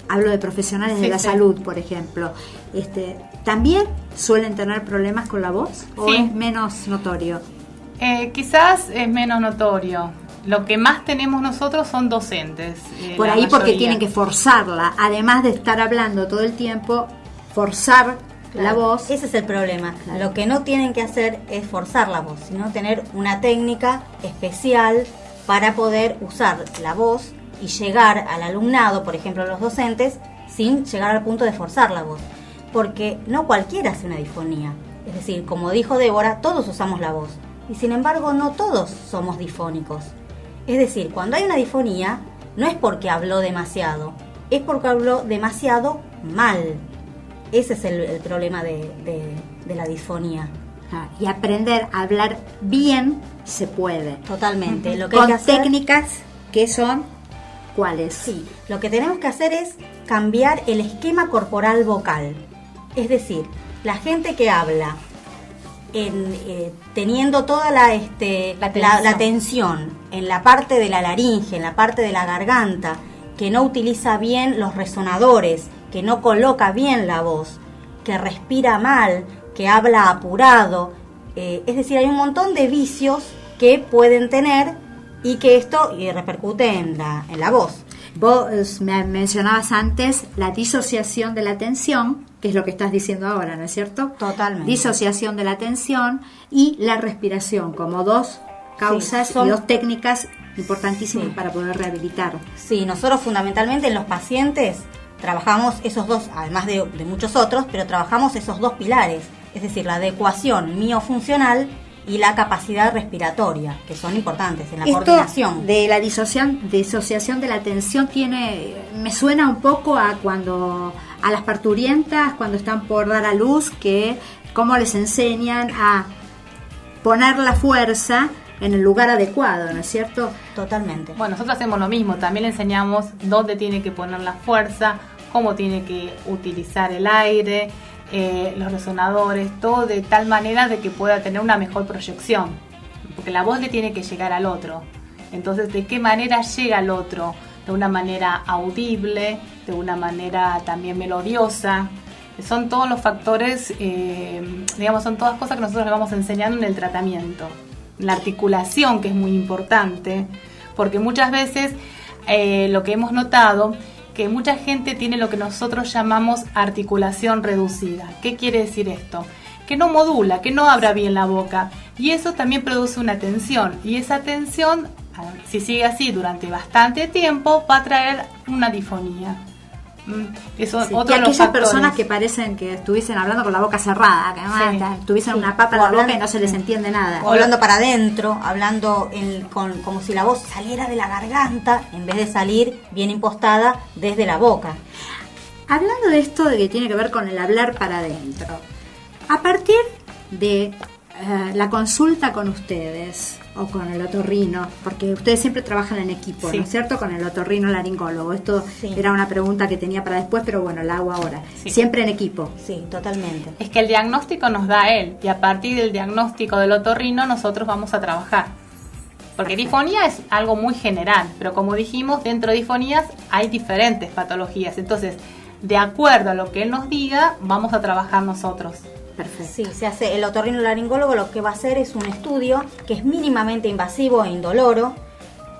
hablo de profesionales de la salud, por ejemplo, ¿también suelen tener problemas con la voz o es menos notorio? Quizás es menos notorio. Lo que más tenemos nosotros son docentes. Por ahí porque tienen que forzarla, además de estar hablando todo el tiempo, forzar la voz. Ese es el problema. Claro. Lo que no tienen que hacer es forzar la voz, sino tener una técnica especial para poder usar la voz y llegar al alumnado, por ejemplo los docentes, sin llegar al punto de forzar la voz. Porque no cualquiera hace una disfonía. Es decir, como dijo Débora, todos usamos la voz. Y sin embargo, no todos somos difónicos. Es decir, cuando hay una disfonía, no es porque habló demasiado, es porque habló demasiado mal. Ese es el problema de la disfonía. Y aprender a hablar bien se puede. Totalmente. Lo que con hay que hacer, técnicas que son, ¿cuáles? Sí, lo que tenemos que hacer es cambiar el esquema corporal vocal. Es decir, la gente que habla teniendo toda la tensión en la parte de la laringe, en la parte de la garganta, que no utiliza bien los resonadores, que no coloca bien la voz, que respira mal, que habla apurado. Es decir, hay un montón de vicios que pueden tener y que esto repercute en la voz. Vos me mencionabas antes la disociación de la atención, que es lo que estás diciendo ahora, ¿no es cierto? Totalmente. Disociación de la atención y la respiración, como dos causas y dos técnicas importantísimas para poder rehabilitar. Sí, nosotros fundamentalmente en los pacientes trabajamos esos dos, además de muchos otros, pero trabajamos esos dos pilares, es decir, la adecuación miofuncional y la capacidad respiratoria, que son importantes en la coordinación. De la disociación de la atención me suena un poco a las parturientas cuando están por dar a luz, que cómo les enseñan a poner la fuerza en el lugar adecuado, ¿no es cierto? Totalmente. Bueno, nosotros hacemos lo mismo, también le enseñamos dónde tiene que poner la fuerza, cómo tiene que utilizar el aire, los resonadores, todo de tal manera de que pueda tener una mejor proyección, porque la voz le tiene que llegar al otro. Entonces, ¿de qué manera llega al otro? De una manera audible, de una manera también melodiosa. Son todos los factores, son todas cosas que nosotros le vamos enseñando en el tratamiento. La articulación, que es muy importante, porque muchas veces lo que hemos notado, que mucha gente tiene lo que nosotros llamamos articulación reducida. ¿Qué quiere decir esto? Que no modula, que no abra bien la boca, y eso también produce una tensión, y esa tensión, si sigue así durante bastante tiempo, va a traer una difonía. Eso, y aquellas personas que parecen que estuviesen hablando con la boca cerrada, que tuviesen una papa en la boca y no se les entiende nada. O hablando para adentro, hablando como si la voz saliera de la garganta en vez de salir bien impostada desde la boca. Hablando de esto de que tiene que ver con el hablar para adentro, a partir de la consulta con ustedes o con el otorrino, porque ustedes siempre trabajan en equipo, ¿no es cierto? Con el otorrino laringólogo. Esto era una pregunta que tenía para después, pero bueno, la hago ahora. Siempre en equipo. Sí, totalmente. Es que el diagnóstico nos da él, y a partir del diagnóstico del otorrino nosotros vamos a trabajar. Porque difonía es algo muy general, pero como dijimos, dentro de difonías hay diferentes patologías. Entonces, de acuerdo a lo que él nos diga, vamos a trabajar nosotros. Perfecto. Sí, se hace el otorrinolaringólogo, lo que va a hacer es un estudio que es mínimamente invasivo e indoloro,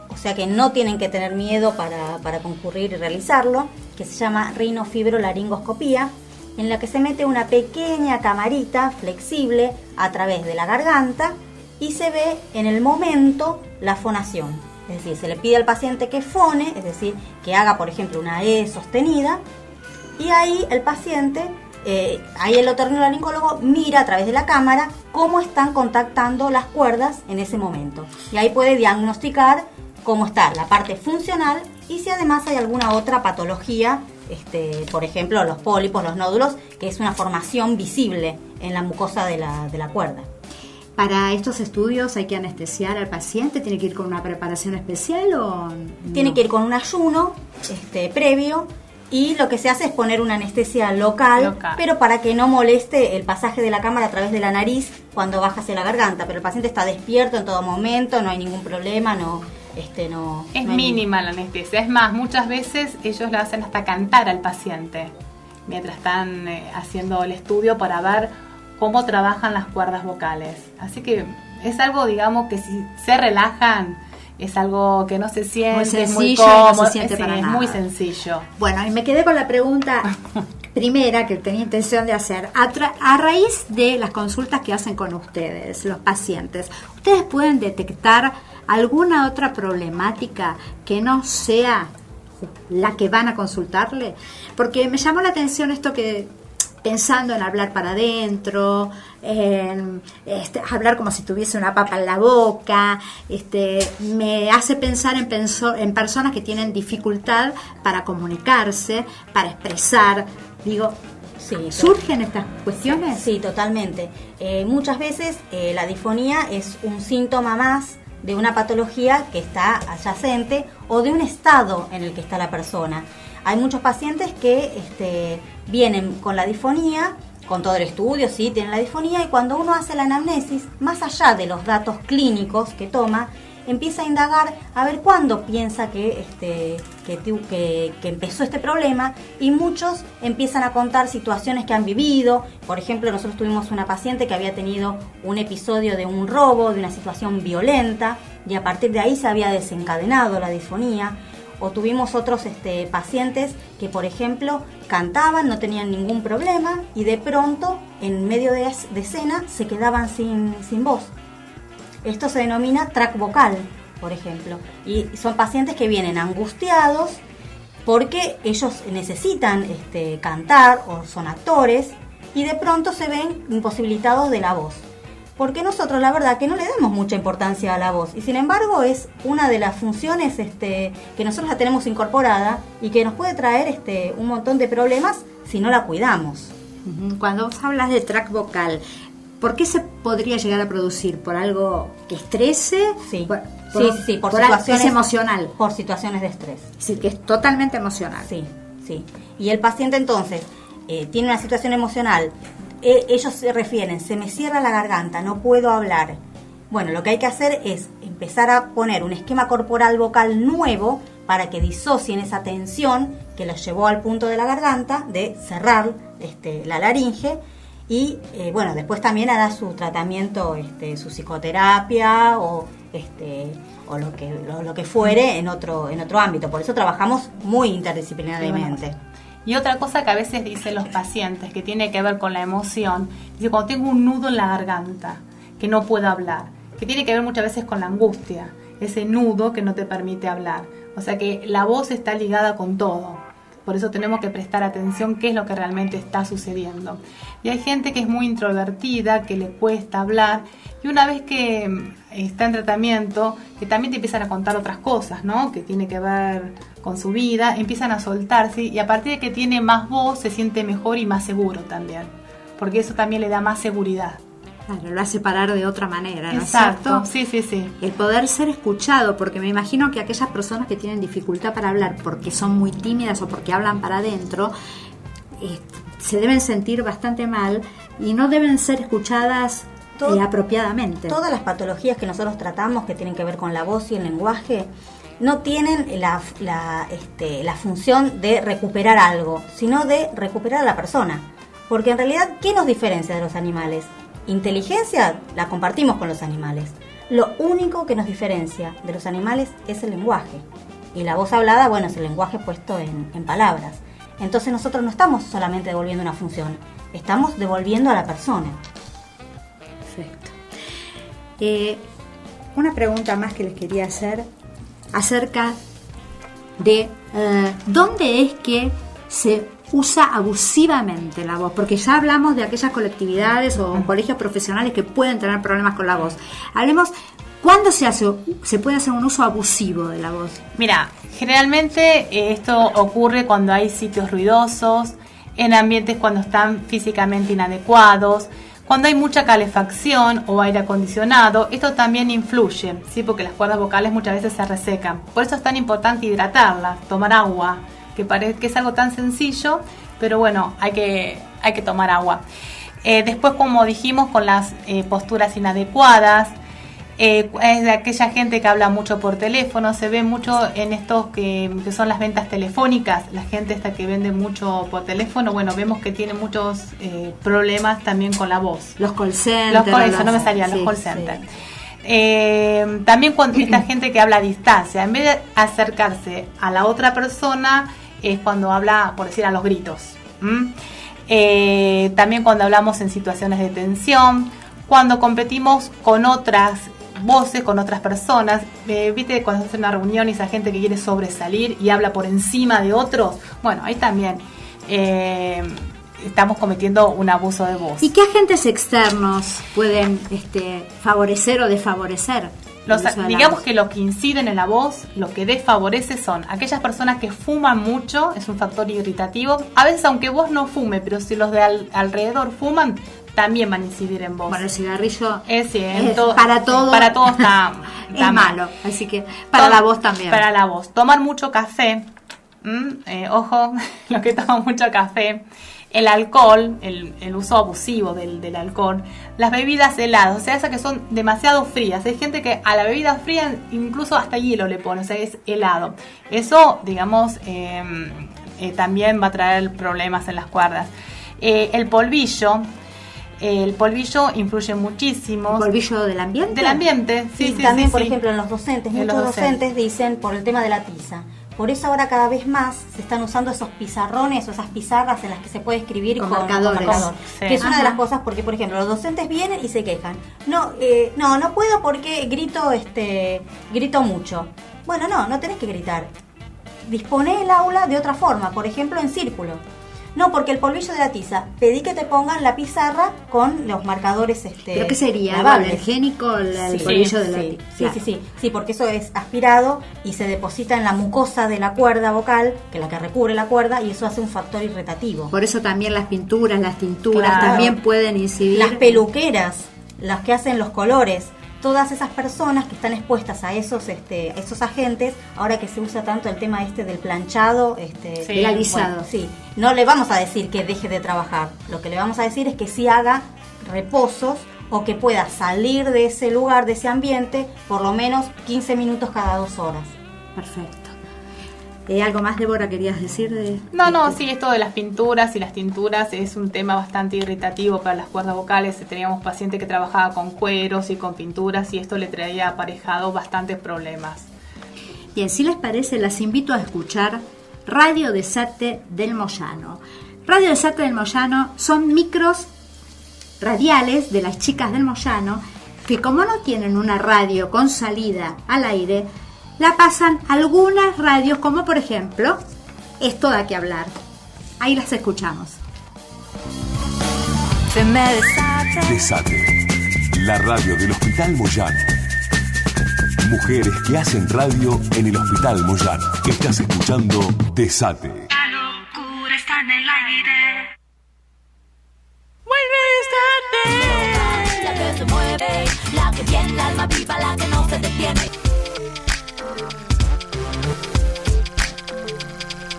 o sea que no tienen que tener miedo para concurrir y realizarlo, que se llama rinofibrolaringoscopía, en la que se mete una pequeña camarita flexible a través de la garganta y se ve en el momento la fonación. Es decir, se le pide al paciente que fone, es decir, que haga, por ejemplo, una E sostenida, y ahí el paciente... ahí el otorrinolaringólogo mira a través de la cámara cómo están contactando las cuerdas en ese momento. Y ahí puede diagnosticar cómo está la parte funcional y si además hay alguna otra patología, por ejemplo los pólipos, los nódulos, que es una formación visible en la mucosa de la cuerda. ¿Para estos estudios hay que anestesiar al paciente? ¿Tiene que ir con una preparación especial o no? Tiene que ir con un ayuno previo. Y lo que se hace es poner una anestesia local, pero para que no moleste el pasaje de la cámara a través de la nariz cuando baja hacia la garganta. Pero el paciente está despierto en todo momento, no hay ningún problema, Es mínima la anestesia. Es más, muchas veces ellos le hacen hasta cantar al paciente mientras están haciendo el estudio para ver cómo trabajan las cuerdas vocales. Así que es algo, digamos, que si se relajan... Es algo que no se siente, muy sencillo, es muy cómodo, no se siente para nada. Es muy sencillo. Bueno, y me quedé con la pregunta primera que tenía intención de hacer. A raíz de las consultas que hacen con ustedes, los pacientes, ¿ustedes pueden detectar alguna otra problemática que no sea la que van a consultarle? Porque me llamó la atención esto que... pensando en hablar para adentro, en hablar como si tuviese una papa en la boca, me hace pensar en personas que tienen dificultad para comunicarse, para expresar. Digo, ¿surgen estas cuestiones? Sí, totalmente. Muchas veces la difonía es un síntoma más de una patología que está adyacente o de un estado en el que está la persona. Hay muchos pacientes que vienen con la difonía con todo el estudio, sí, tienen la disfonía, y cuando uno hace la anamnesis, más allá de los datos clínicos que toma, empieza a indagar a ver cuándo piensa que empezó este problema, y muchos empiezan a contar situaciones que han vivido. Por ejemplo, nosotros tuvimos una paciente que había tenido un episodio de un robo, de una situación violenta, y a partir de ahí se había desencadenado la disfonía. O tuvimos otros pacientes que, por ejemplo, cantaban, no tenían ningún problema, y de pronto, en medio de escena, se quedaban sin voz. Esto se denomina trac vocal, por ejemplo. Y son pacientes que vienen angustiados porque ellos necesitan cantar, o son actores, y de pronto se ven imposibilitados de la voz. Porque nosotros, la verdad, que no le damos mucha importancia a la voz, y sin embargo es una de las funciones que nosotros la tenemos incorporada y que nos puede traer un montón de problemas si no la cuidamos. Cuando vos hablas de tract vocal, ¿por qué se podría llegar a producir? ¿Por algo que estrese? Sí, por situaciones, es emocional. Por situaciones de estrés. Es decir, que es totalmente emocional. Sí. Y el paciente entonces tiene una situación emocional. Ellos se refieren, se me cierra la garganta, no puedo hablar. Bueno, lo que hay que hacer es empezar a poner un esquema corporal vocal nuevo para que disocien esa tensión que los llevó al punto de la garganta, de cerrar la laringe. Y bueno, después también hará su tratamiento, su psicoterapia o lo que fuere en otro ámbito. Por eso trabajamos muy interdisciplinariamente. Y otra cosa que a veces dicen los pacientes, que tiene que ver con la emoción, dice, cuando tengo un nudo en la garganta, que no puedo hablar, que tiene que ver muchas veces con la angustia, ese nudo que no te permite hablar. O sea que la voz está ligada con todo. Por eso tenemos que prestar atención qué es lo que realmente está sucediendo. Y hay gente que es muy introvertida, que le cuesta hablar, y una vez que está en tratamiento, que también te empiezan a contar otras cosas, ¿no? Que tiene que ver con su vida, empiezan a soltarse, y a partir de que tiene más voz se siente mejor y más seguro también, porque eso también le da más seguridad. Claro, lo hace parar de otra manera, ¿no? Exacto, sí. El poder ser escuchado, porque me imagino que aquellas personas que tienen dificultad para hablar porque son muy tímidas o porque hablan para adentro, se deben sentir bastante mal y no deben ser escuchadas apropiadamente. Todas las patologías que nosotros tratamos, que tienen que ver con la voz y el lenguaje, no tienen la función de recuperar algo, sino de recuperar a la persona. Porque en realidad, ¿qué nos diferencia de los animales? Inteligencia la compartimos con los animales. Lo único que nos diferencia de los animales es el lenguaje. Y la voz hablada, bueno, es el lenguaje puesto en palabras. Entonces nosotros no estamos solamente devolviendo una función, estamos devolviendo a la persona. Perfecto. Una pregunta más que les quería hacer acerca de dónde es que se usa abusivamente la voz, porque ya hablamos de aquellas colectividades o colegios profesionales que pueden tener problemas con la voz. Hablemos, ¿cuándo se puede hacer un uso abusivo de la voz? Mira, generalmente esto ocurre cuando hay sitios ruidosos, en ambientes cuando están físicamente inadecuados, cuando hay mucha calefacción o aire acondicionado. Esto también influye, ¿sí? Porque las cuerdas vocales muchas veces se resecan. Por eso es tan importante hidratarlas, tomar agua, que parece que es algo tan sencillo, pero bueno, hay que tomar agua. Después, como dijimos, con las posturas inadecuadas, es de aquella gente que habla mucho por teléfono. Se ve mucho en estos que son las ventas telefónicas, la gente esta que vende mucho por teléfono. Bueno, vemos que tiene muchos problemas también con la voz. Los call centers. Los call centers. También cuando esta gente que habla a distancia, en vez de acercarse a la otra persona, es cuando habla, por decir, a los gritos. También cuando hablamos en situaciones de tensión, cuando competimos con otras voces, con otras personas. Viste cuando se hace una reunión y esa gente que quiere sobresalir y habla por encima de otros. Bueno, ahí también estamos cometiendo un abuso de voz. ¿Y qué agentes externos pueden favorecer o desfavorecer? Digamos que lo que inciden en la voz, lo que desfavorece son aquellas personas que fuman mucho, es un factor irritativo. A veces, aunque vos no fume, pero si los de alrededor fuman, también van a incidir en vos. Bueno, el cigarrillo para todo está es malo, así que para la voz también. Para la voz. Tomar mucho café, ojo, los que toman mucho café, el alcohol, el uso abusivo del alcohol, las bebidas heladas, o sea, esas que son demasiado frías. Hay gente que a la bebida fría incluso hasta hielo le pone, o sea, es helado. Eso, digamos, también va a traer problemas en las cuerdas. El polvillo influye muchísimo. ¿El polvillo del ambiente? Del ambiente, sí. También, por ejemplo, en los docentes, muchos docentes dicen por el tema de la tiza. Por eso ahora cada vez más se están usando esos pizarrones o esas pizarras en las que se puede escribir con marcador. Sí. Que es una de las cosas, porque por ejemplo los docentes vienen y se quejan. No puedo porque grito mucho. Bueno, no tenés que gritar. Disponé el aula de otra forma, por ejemplo en círculo. No, porque el polvillo de la tiza, pedí que te pongan la pizarra con los marcadores ¿Pero qué sería? lavables. ¿El higiénico? El polvillo de la tiza. Sí, porque eso es aspirado y se deposita en la mucosa de la cuerda vocal, que es la que recubre la cuerda, y eso hace un factor irritativo. Por eso también las pinturas, las tinturas Claro. también pueden incidir. Las peluqueras, las que hacen los colores, todas esas personas que están expuestas a esos agentes, ahora que se usa tanto el tema del planchado, el alisado. Bueno, no le vamos a decir que deje de trabajar, lo que le vamos a decir es que sí haga reposos o que pueda salir de ese lugar, de ese ambiente, por lo menos 15 minutos cada 2 horas. Perfecto. ¿Algo más, Débora, querías decir? Sí, esto de las pinturas y las tinturas es un tema bastante irritativo para las cuerdas vocales. Teníamos pacientes que trabajaba con cueros y con pinturas y esto le traía aparejado bastantes problemas. Bien, si les parece, las invito a escuchar Radio Desate del Moyano. Radio Desate del Moyano son micros radiales de las chicas del Moyano que, como no tienen una radio con salida al aire, la pasan algunas radios, como por ejemplo Esto Da Que Hablar. Ahí las escuchamos. Desate, la radio del Hospital Moyano. Mujeres que hacen radio en el Hospital Moyano. Estás escuchando Desate. La locura está en el aire. Vuelve a estar. La que se mueve, la que tiene el alma viva, la que no se detiene.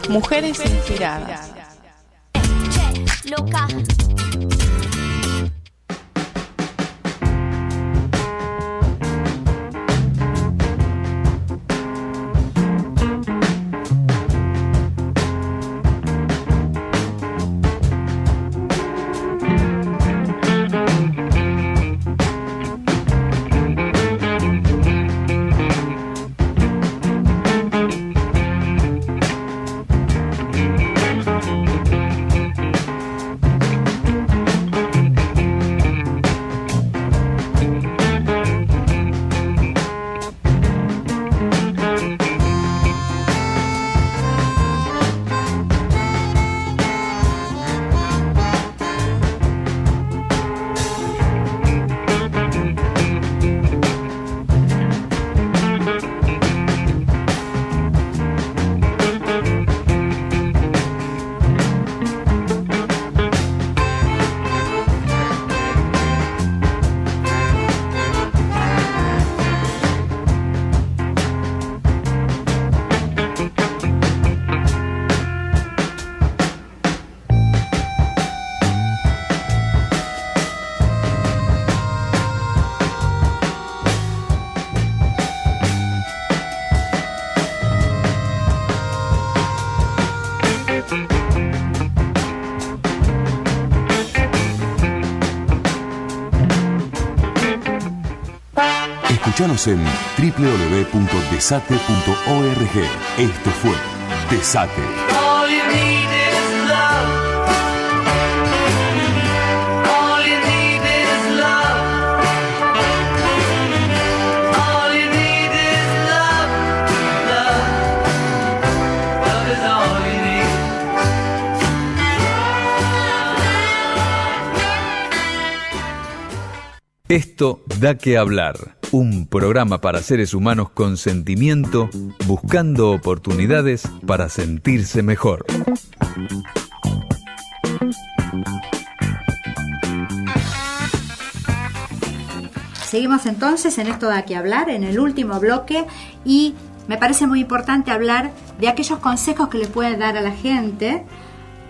Mujeres inspiradas. Che, loca. Escuchanos en www.desate.org. Esto fue Desate. All you need is love. All you need is love. All you need is love. Love is all you need. Esto da que hablar. Un programa para seres humanos con sentimiento, buscando oportunidades para sentirse mejor. Seguimos entonces en Esto Da Que Hablar, en el último bloque, y me parece muy importante hablar de aquellos consejos que le puede dar a la gente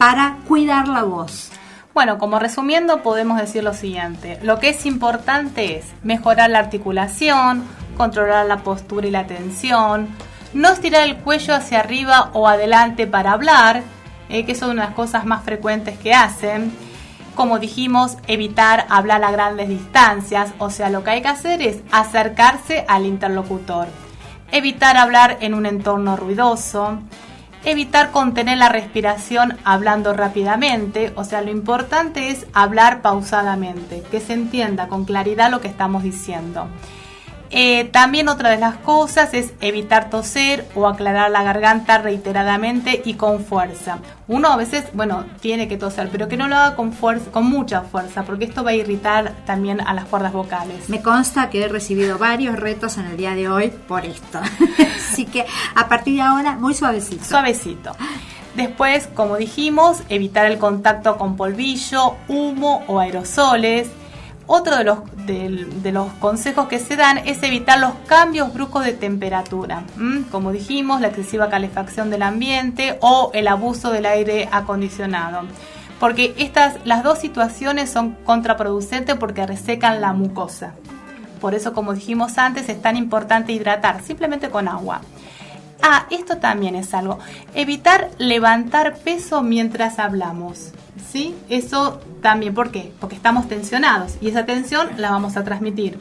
para cuidar la voz? Bueno, como resumiendo podemos decir lo siguiente. Lo que es importante es mejorar la articulación, controlar la postura y la tensión, no estirar el cuello hacia arriba o adelante para hablar, que son unas cosas más frecuentes que hacen. Como dijimos, evitar hablar a grandes distancias, o sea, lo que hay que hacer es acercarse al interlocutor. Evitar hablar en un entorno ruidoso. Evitar contener la respiración hablando rápidamente, o sea, lo importante es hablar pausadamente, que se entienda con claridad lo que estamos diciendo. También otra de las cosas es evitar toser o aclarar la garganta reiteradamente y con fuerza. Uno a veces, tiene que toser, pero que no lo haga con fuerza, con mucha fuerza, porque esto va a irritar también a las cuerdas vocales. Me consta que he recibido varios retos en el día de hoy por esto. Así que a partir de ahora, muy suavecito. Suavecito. Después, como dijimos, evitar el contacto con polvillo, humo o aerosoles. Otro de los consejos que se dan es evitar los cambios bruscos de temperatura. Como dijimos, la excesiva calefacción del ambiente o el abuso del aire acondicionado. Porque las dos situaciones son contraproducentes porque resecan la mucosa. Por eso, como dijimos antes, es tan importante hidratar, simplemente con agua. Esto también es algo. Evitar levantar peso mientras hablamos. ¿Sí? Eso también, ¿por qué? Porque estamos tensionados y esa tensión la vamos a transmitir.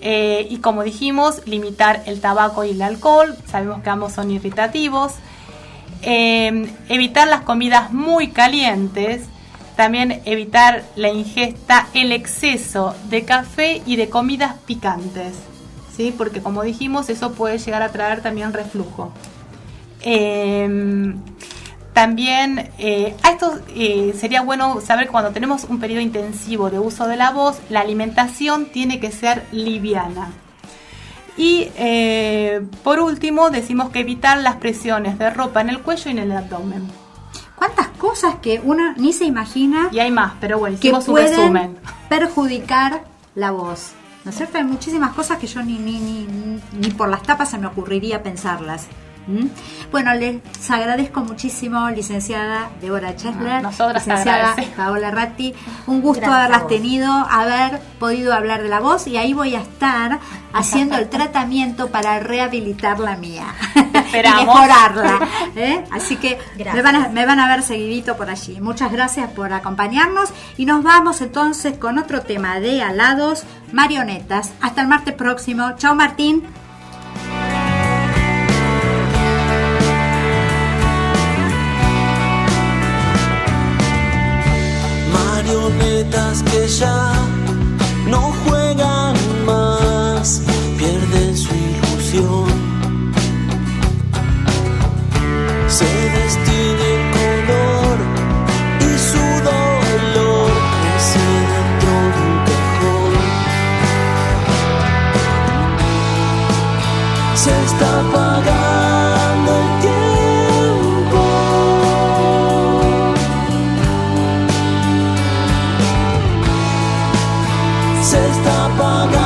Y como dijimos, limitar el tabaco y el alcohol. Sabemos que ambos son irritativos. Evitar las comidas muy calientes. También evitar la ingesta, el exceso de café y de comidas picantes. ¿Sí? Porque como dijimos, eso puede llegar a traer también reflujo. También esto sería bueno saber que cuando tenemos un periodo intensivo de uso de la voz, la alimentación tiene que ser liviana. Y por último decimos que evitar las presiones de ropa en el cuello y en el abdomen. ¿Cuántas cosas que uno ni se imagina? Y hay más, pero bueno, hicimos un pueden resumen. Perjudicar la voz, ¿no es cierto? Hay muchísimas cosas que yo ni por las tapas se me ocurriría pensarlas. Bueno, les agradezco muchísimo, licenciada Débora Chesler, licenciada Paola Ratti. Un gusto haberlas tenido, haber podido hablar de la voz, y ahí voy a estar haciendo el tratamiento para rehabilitar la mía y mejorarla. Así que me van a ver seguidito por allí. Muchas gracias por acompañarnos y nos vamos entonces con otro tema de alados, marionetas. Hasta el martes próximo. Chao, Martín. Marionetas que ya no juegan más, pierden su ilusión. Se destiñe el color y su dolor crece dentro de un cajón. Se está apagando el tiempo. Se está apagando.